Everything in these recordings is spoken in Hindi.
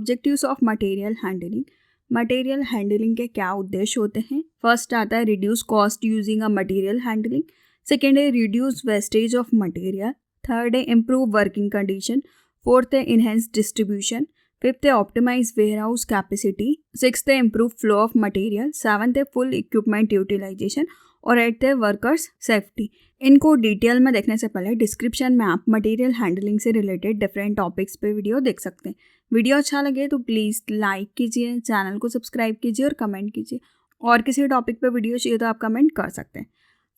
Objectives of material handling. Material handling के क्या उद्देश्य होते हैं? फर्स्ट आता है reduce cost using a material handling. Second है reduce wastage of material. Third है इम्प्रूव वर्किंग कंडीशन। फोर्थ है इनहेंस डिस्ट्रीब्यूशन। फिफ्थ है optimize warehouse capacity. Sixth है improve flow of material. Seventh है फुल इक्विपमेंट यूटिलाइजेशन। और एट है वर्कर्स सेफ्टी। इनको डिटेल में देखने से पहले डिस्क्रिप्शन में आप मटेरियल हैंडलिंग से रिलेटेड डिफरेंट टॉपिक्स पे वीडियो देख सकते हैं। वीडियो अच्छा लगे तो प्लीज़ लाइक कीजिए, चैनल को सब्सक्राइब कीजिए और कमेंट कीजिए। और किसी टॉपिक पे वीडियो चाहिए तो आप कमेंट कर सकते हैं।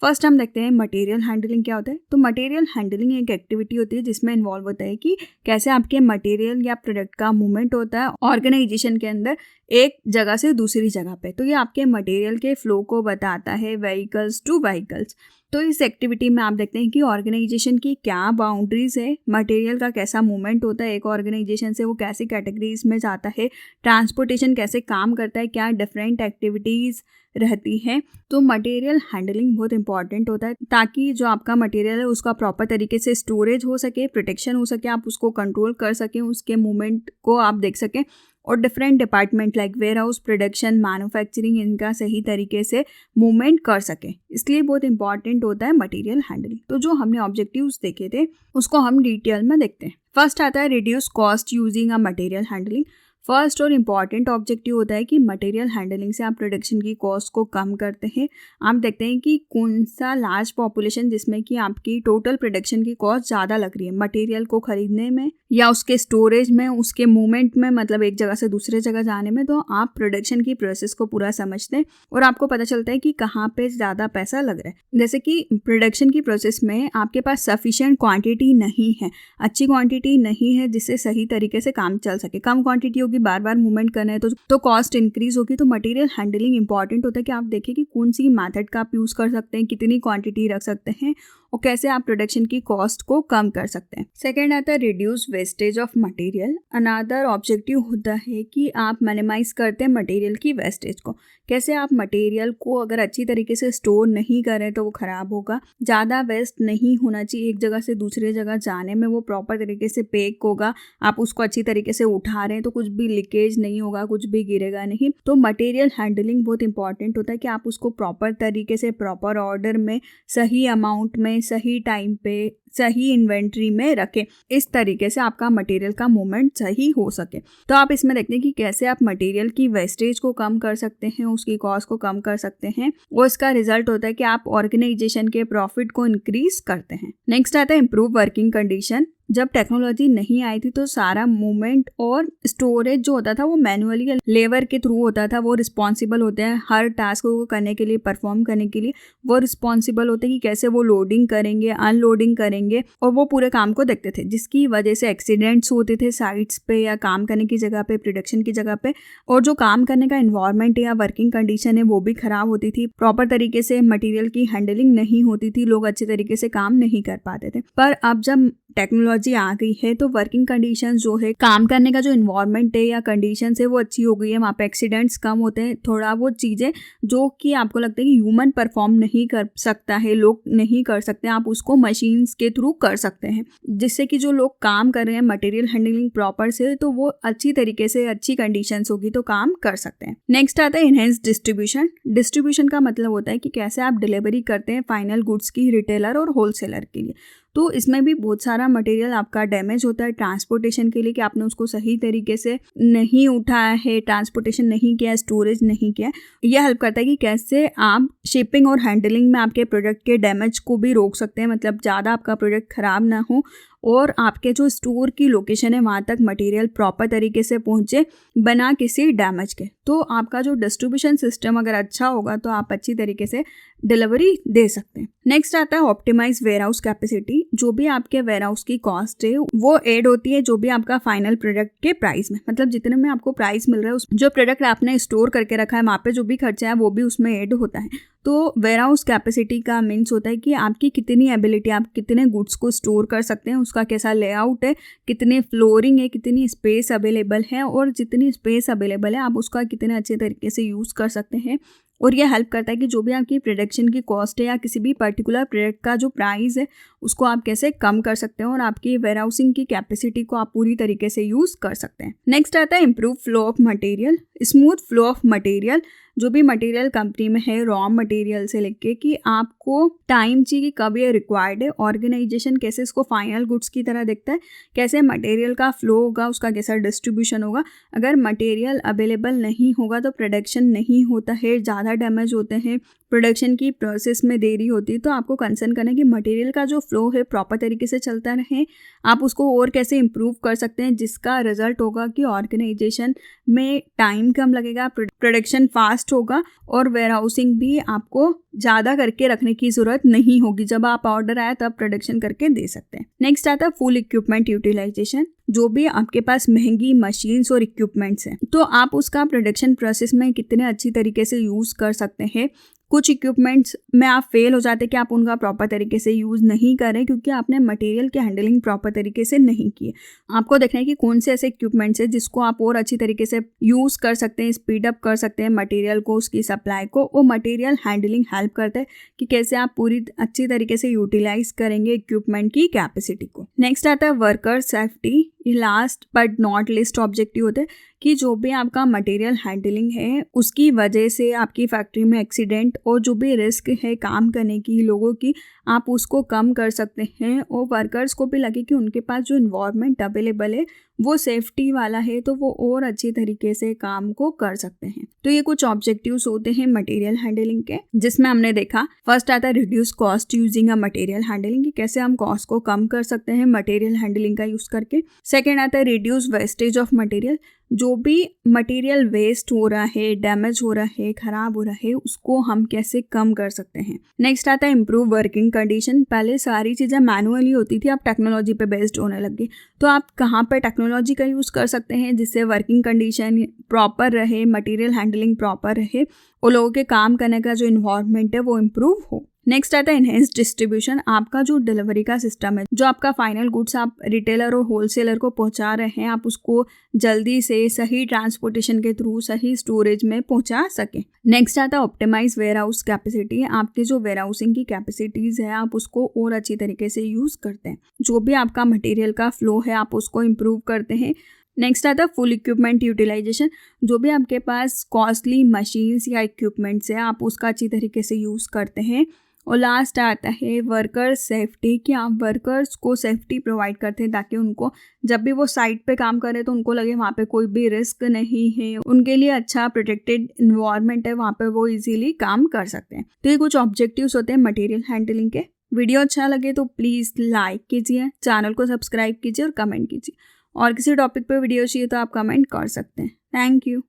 फर्स्ट हम देखते हैं मटेरियल हैंडलिंग क्या होता है। तो मटेरियल हैंडलिंग एक एक्टिविटी होती है जिसमें इन्वॉल्व होता है कि कैसे आपके मटेरियल या प्रोडक्ट का मूवमेंट होता है ऑर्गेनाइजेशन के अंदर एक जगह से दूसरी जगह पे। तो ये आपके मटेरियल के फ्लो को बताता है व्हीकल्स टू व्हीकल्स। तो इस एक्टिविटी में आप देखते हैं कि ऑर्गेनाइजेशन की क्या बाउंड्रीज है, मटेरियल का कैसा मूवमेंट होता है एक ऑर्गेनाइजेशन से, वो कैसी कैटेगरीज में जाता है, ट्रांसपोर्टेशन कैसे काम करता है, क्या डिफरेंट एक्टिविटीज़ रहती हैं। तो मटेरियल हैंडलिंग बहुत इंपॉर्टेंट होता है ताकि जो आपका मटेरियल है उसका प्रॉपर तरीके से स्टोरेज हो सके, प्रोटेक्शन हो सके, आप उसको कंट्रोल कर सकें, उसके मूवमेंट को आप देख सकें और different department like warehouse, production, manufacturing इनका सही तरीके से मूवमेंट कर सकें। इसलिए बहुत इंपॉर्टेंट होता है मटेरियल हैंडलिंग। तो जो हमने ऑब्जेक्टिव्स देखे थे उसको हम डिटेल में देखते हैं। फर्स्ट आता है reduce cost using a material handling. First और इम्पॉर्टेंट ऑब्जेक्टिव होता है कि मटेरियल हैंडलिंग से आप प्रोडक्शन की कॉस्ट को कम करते हैं। आप देखते हैं कि कौन सा लार्ज पॉपुलेशन जिसमें कि आपकी टोटल प्रोडक्शन की कॉस्ट ज़्यादा लग रही है मटेरियल को खरीदने में या उसके स्टोरेज में, उसके मूवमेंट में, मतलब एक जगह से दूसरे जगह जाने में। तो आप प्रोडक्शन की प्रोसेस को पूरा समझते हैं और आपको पता चलता है कि कहाँ पे ज़्यादा पैसा लग रहा है। जैसे कि प्रोडक्शन की प्रोसेस में आपके पास सफिशिएंट क्वांटिटी नहीं है, अच्छी क्वांटिटी नहीं है जिससे सही तरीके से काम चल सके। कम क्वांटिटी होगी, बार बार मूवमेंट करना है तो कॉस्ट इंक्रीज होगी। तो मटेरियल हैंडलिंग इंपॉर्टेंट होता है कि आप देखें कि कौन सी मेथड का आप यूज़ कर सकते हैं, कितनी क्वांटिटी रख सकते हैं और कैसे आप प्रोडक्शन की कॉस्ट को कम कर सकते हैं। सेकेंड आता है reduce wastage of material. Another objective होता है कि आप मिनिमाइज करते हैं मटेरियल की वेस्टेज को। कैसे आप मटेरियल को अगर अच्छी तरीके से स्टोर नहीं करें तो वो ख़राब होगा। ज़्यादा वेस्ट नहीं होना चाहिए, एक जगह से दूसरे जगह जाने में वो प्रॉपर तरीके से पैक होगा। आप उसको अच्छी तरीके से उठा रहे हैं तो कुछ भी लीकेज नहीं होगा, कुछ भी गिरेगा नहीं। तो मटेरियल हैंडलिंग बहुत इंपॉर्टेंट होता है कि आप उसको प्रॉपर तरीके से, प्रॉपर ऑर्डर में, सही अमाउंट में, सही टाइम पे, सही इन्वेंट्री में रखें। इस तरीके से आपका मटेरियल का मूवमेंट सही हो सके। तो आप इसमें देखते हैं कि कैसे आप मटेरियल की वेस्टेज को कम कर सकते हैं, उसकी कॉस्ट को कम कर सकते हैं और इसका रिजल्ट होता है कि आप ऑर्गेनाइजेशन के प्रॉफिट को इंक्रीज करते हैं। नेक्स्ट आता है इम्प्रूव वर्किंग कंडीशन। जब टेक्नोलॉजी नहीं आई थी तो सारा मूवमेंट और स्टोरेज जो होता था वो मैनुअली लेबर के थ्रू होता था। वो रिस्पॉन्सिबल होते हैं हर टास्क को करने के लिए, परफॉर्म करने के लिए वो रिस्पॉन्सिबल होते हैं कि कैसे वो लोडिंग करेंगे, अनलोडिंग करेंगे और वो पूरे काम को देखते थे, जिसकी वजह से एक्सीडेंट्स होते थे साइट्स पे या काम करने की जगह पे, प्रोडक्शन की जगह पे। और जो काम करने का इन्वायरमेंट या वर्किंग कंडीशन है वो भी खराब होती थी। प्रॉपर तरीके से मटीरियल की हैंडलिंग नहीं होती थी, लोग अच्छे तरीके से काम नहीं कर पाते थे। पर अब जब टेक्नोलॉजी आ गई है तो वर्किंग कंडीशंस जो है, काम करने का जो इन्वायरमेंट है या कंडीशंस है वो अच्छी हो गई है। वहाँ पे एक्सीडेंट्स कम होते हैं। थोड़ा वो चीज़ें जो कि आपको लगता है कि ह्यूमन परफॉर्म नहीं कर सकता है, लोग नहीं कर सकते, आप उसको मशीन्स के थ्रू कर सकते हैं, जिससे कि जो लोग काम कर रहे हैं मटेरियल हैंडलिंग प्रॉपर से तो वो अच्छी तरीके से, अच्छी कंडीशंस होगी तो काम कर सकते हैं। नेक्स्ट आता है इनहेंस डिस्ट्रीब्यूशन। डिस्ट्रीब्यूशन का मतलब होता है कि कैसे आप डिलीवरी करते हैं फाइनल गुड्स की रिटेलर और होलसेलर के लिए। तो इसमें भी बहुत सारा मटेरियल आपका डैमेज होता है ट्रांसपोर्टेशन के लिए कि आपने उसको सही तरीके से नहीं उठाया है, ट्रांसपोर्टेशन नहीं किया, स्टोरेज नहीं किया। यह हेल्प करता है कि कैसे आप शिपिंग और हैंडलिंग में आपके प्रोडक्ट के डैमेज को भी रोक सकते हैं, मतलब ज़्यादा आपका प्रोडक्ट ख़राब ना हो और आपके जो स्टोर की लोकेशन है वहाँ तक मटेरियल प्रॉपर तरीके से पहुँचे बिना किसी डैमेज के। तो आपका जो डिस्ट्रीब्यूशन सिस्टम अगर अच्छा होगा तो आप अच्छी तरीके से डिलीवरी दे सकते हैं। नेक्स्ट आता है ऑप्टिमाइज वेयर हाउस कैपेसिटी। जो भी आपके वेयर हाउस की कॉस्ट है वो ऐड होती है जो भी आपका फाइनल प्रोडक्ट के प्राइस में, मतलब जितने में आपको प्राइस मिल रहा है, जो प्रोडक्ट आपने स्टोर करके रखा है वहाँ पे जो भी खर्चा है वो भी उसमें ऐड होता है। तो वेयर हाउस कैपेसिटी का मीन्स होता है कि आपकी कितनी एबिलिटी, आप कितने गुड्स को स्टोर कर सकते हैं, उसका कैसा लेआउट है, कितनी फ्लोरिंग है, कितनी स्पेस अवेलेबल है और जितनी स्पेस अवेलेबल है आप उसका कितने अच्छे तरीके से यूज़ कर सकते हैं। और यह हेल्प करता है कि जो भी आपकी प्रोडक्शन की कॉस्ट है या किसी भी पर्टिकुलर प्रोडक्ट का जो प्राइस है उसको आप कैसे कम कर सकते हैं और आपकी वेयरहाउसिंग की कैपेसिटी को आप पूरी तरीके से यूज़ कर सकते हैं। नेक्स्ट आता है improve flow of material, smooth flow of material. जो भी मटेरियल कंपनी में है, रॉ मटेरियल से लेके कि आपको टाइम चाहिए कब ये रिक्वायर्ड है, ऑर्गेनाइजेशन कैसे इसको फाइनल गुड्स की तरह देखता है, कैसे मटेरियल का फ्लो होगा, उसका कैसा डिस्ट्रीब्यूशन होगा। अगर मटेरियल अवेलेबल नहीं होगा तो प्रोडक्शन नहीं होता है, ज़्यादा डैमेज होते हैं, प्रोडक्शन की प्रोसेस में देरी होती है। तो आपको कंसर्न करना है कि मटेरियल का जो फ्लो है प्रॉपर तरीके से चलता रहे, आप उसको और कैसे इम्प्रूव कर सकते हैं, जिसका रिजल्ट होगा कि ऑर्गेनाइजेशन में टाइम कम लगेगा, प्रोडक्शन फास्ट होगा और वेयरहाउसिंग भी आपको ज़्यादा करके रखने की ज़रूरत नहीं होगी। जब आप ऑर्डर आए तब प्रोडक्शन करके दे सकते हैं। नेक्स्ट आता है फुल इक्विपमेंट यूटिलाइजेशन। जो भी आपके पास महंगी मशीन्स और इक्विपमेंट्स हैं तो आप उसका प्रोडक्शन प्रोसेस में कितने अच्छी तरीके से यूज़ कर सकते हैं। कुछ इक्विपमेंट्स में आप फेल हो जाते हैं कि आप उनका प्रॉपर तरीके से यूज़ नहीं करें क्योंकि आपने मटेरियल की हैंडलिंग प्रॉपर तरीके से नहीं की। आपको देखना है कि कौन से ऐसे इक्विपमेंट्स हैं जिसको आप और अच्छी तरीके से यूज़ कर सकते हैं, स्पीड अप कर सकते हैं मटेरियल को, उसकी सप्लाई को। वो मटेरियल हैंडलिंग हेल्प करता है कि कैसे आप पूरी अच्छी तरीके से यूटिलाइज करेंगे इक्विपमेंट की कैपेसिटी को। नेक्स्ट आता है worker safety. Last but not list objective होते हैं कि जो भी आपका मटेरियल हैंडलिंग है उसकी वजह से आपकी फैक्ट्री में एक्सीडेंट और जो भी रिस्क है काम करने की लोगों की, आप उसको कम कर सकते हैं और वर्कर्स को भी लगे कि उनके पास जो इन्वायरमेंट अवेलेबल है वो सेफ्टी वाला है तो वो और अच्छी तरीके से काम को कर सकते हैं। तो ये कुछ ऑब्जेक्टिव्स होते हैं मटेरियल हैंडलिंग के, जिसमें हमने देखा फर्स्ट आता है reduce cost using a material handling, कि कैसे हम कॉस्ट को कम कर सकते हैं मटेरियल हैंडलिंग का यूज़ करके। सेकेंड आता है रिड्यूस वेस्टेज ऑफ मटेरियल। जो भी मटेरियल वेस्ट हो रहा है, डैमेज हो रहा है, खराब हो रहा है, उसको हम कैसे कम कर सकते हैं। नेक्स्ट आता है इम्प्रूव वर्किंग कंडीशन। पहले सारी चीज़ें मैनुअली होती थी, अब टेक्नोलॉजी पे बेस्ड होने लग गई। तो आप कहाँ पे टेक्नोलॉजी का यूज़ कर सकते हैं जिससे वर्किंग कंडीशन प्रॉपर रहे, मटेरियल हैंडलिंग प्रॉपर रहे और लोगों के काम करने का जो इन्वायरमेंट है वो इम्प्रूव हो। नेक्स्ट आता है इनहेंस डिस्ट्रीब्यूशन। आपका जो डिलीवरी का सिस्टम है, जो आपका फाइनल गुड्स आप रिटेलर और होलसेलर को पहुंचा रहे हैं, आप उसको जल्दी से सही ट्रांसपोर्टेशन के थ्रू सही स्टोरेज में पहुंचा सकें। नेक्स्ट आता है ऑप्टिमाइज वेयर हाउस कैपेसिटी। आपके जो वेयर हाउसिंग की कैपेसिटीज़ है आप उसको और अच्छी तरीके से यूज़ करते हैं। जो भी आपका मटेरियल का फ्लो है आप उसको इम्प्रूव करते हैं। नेक्स्ट आता है फुल इक्विपमेंट यूटिलाइजेशन। जो भी आपके पास कॉस्टली मशीन्स या इक्विपमेंट्स है आप उसका अच्छी तरीके से यूज़ करते हैं। और लास्ट आता है वर्कर सेफ्टी, कि आप वर्कर्स को सेफ्टी प्रोवाइड करते हैं ताकि उनको जब भी वो साइट पे काम करें तो उनको लगे वहाँ पे कोई भी रिस्क नहीं है, उनके लिए अच्छा प्रोटेक्टेड इन्वायरमेंट है, वहाँ पे वो इजीली काम कर सकते हैं। तो ये कुछ ऑब्जेक्टिव्स होते हैं मटेरियल हैंडलिंग के। वीडियो अच्छा लगे तो प्लीज़ लाइक कीजिए, चैनल को सब्सक्राइब कीजिए और कमेंट कीजिए। और किसी टॉपिक पर वीडियो चाहिए तो आप कमेंट कर सकते हैं। Thank you.